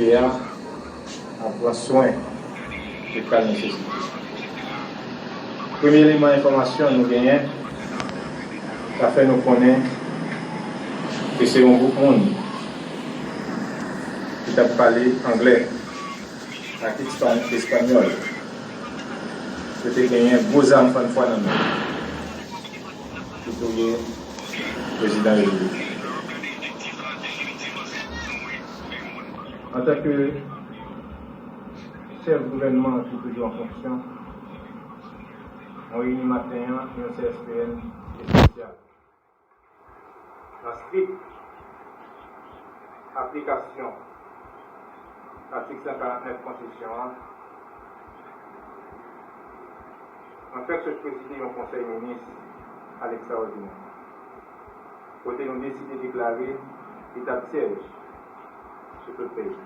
l'autorité à prendre soin de cas de nécessité. Premier élément d'information nous gagnons, ça fait nous connaître que c'est un groupe monde qui a parlé anglais avec espagnol. C'était gagné un beau enfant de fois dans le monde. Plutôt le président de la République. En tant que chef de gouvernement qui est toujours en fonction, on réunit matin un CSPN spécial. La stricte application de l'article 149 Constitution, en fait, je préside un conseil ministre à l'extraordinaire. Côté nous décidé de déclarer l'état de siège sur tout le pays.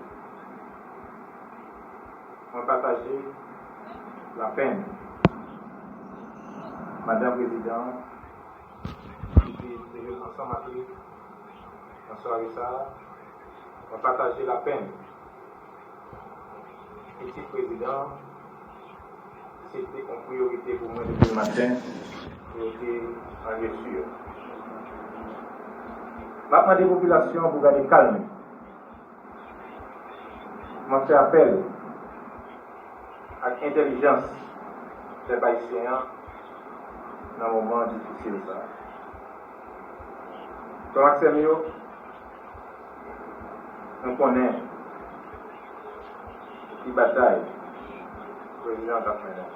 On partager la peine. Madame la Présidente, qui était ensemble avec nous, en soirée ça, on partager la peine. Petit Président, c'était une priorité pour moi depuis le matin, priorité en lecture. Maintenant, des populations, vous gardez calme. Je fais appel à l'intelligence des Haïtiens dans un moment difficile. Thomas Semio, on connaît qui bataille le président Tafmena.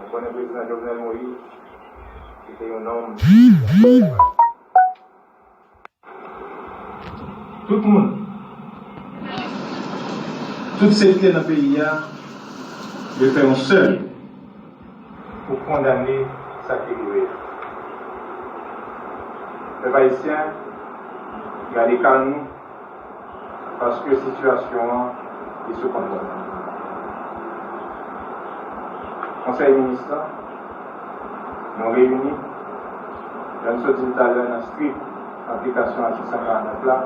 On connaît le président Jovenel Moïse, qui était un homme. Tout le monde, toute secteur dans le pays, de faire un seul pour condamner sa figure. Les Haïtiens, gardez calme parce que la situation est sous contrôle. Conseil ministre, nous réunis, nous sommes tout à l'heure dans stricte application à l'article 149 là,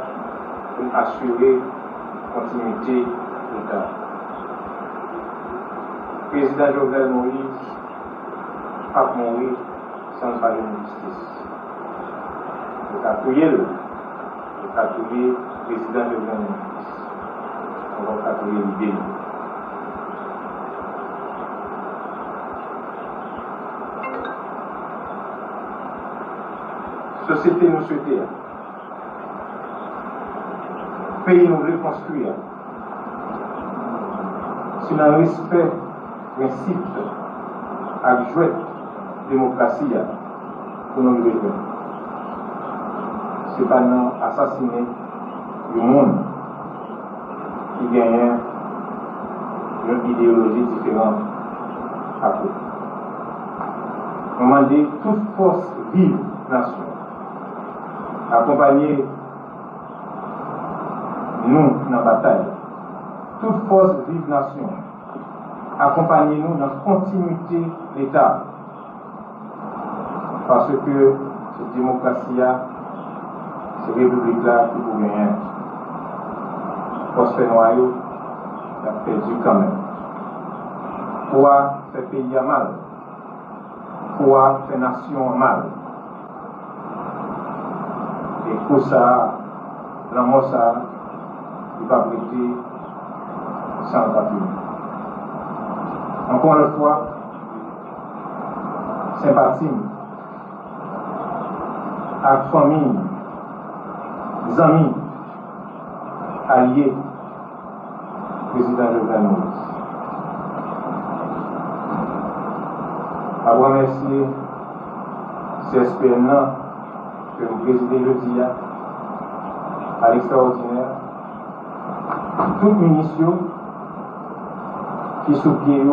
pour assurer la continuité de l'État. Le président Jovenel Moïse n'a pas mourir sans parler de justice. Il a tué le président Jovenel Moïse. On va tuer l'idée. Société nous souhaitait. Pays nous voulons construire. Sur le respect principe à jouer démocratie pour nous vivre. Ce n'est pas non assassiner le monde qui gagne une idéologie différente à côté. On demande toute force vive nation accompagner nous dans la bataille. Toute force vive nation accompagnez-nous dans la continuité de l'État. Parce que cette démocratie, cette république-là, qui vous gagne, poste noyau, a perdu quand même. Pourquoi faire pays à mal? Pourquoi faire nation à mal? Et pour ça, la mort, ça, il va prêter sans papier. Encore une fois, sympathie à la famille, les amis, alliés, président Jovenel Moïse. Je remercie CSPN que vous présidez le dia à l'extraordinaire. Tout ministre qui sont pieds,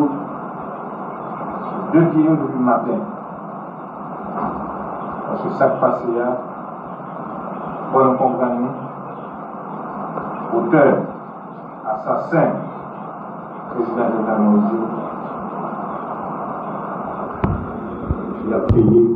2 pieds depuis le matin. Parce que ça passe là, pour nous comprendre, auteur, assassin, président de la Moïse, il a payé.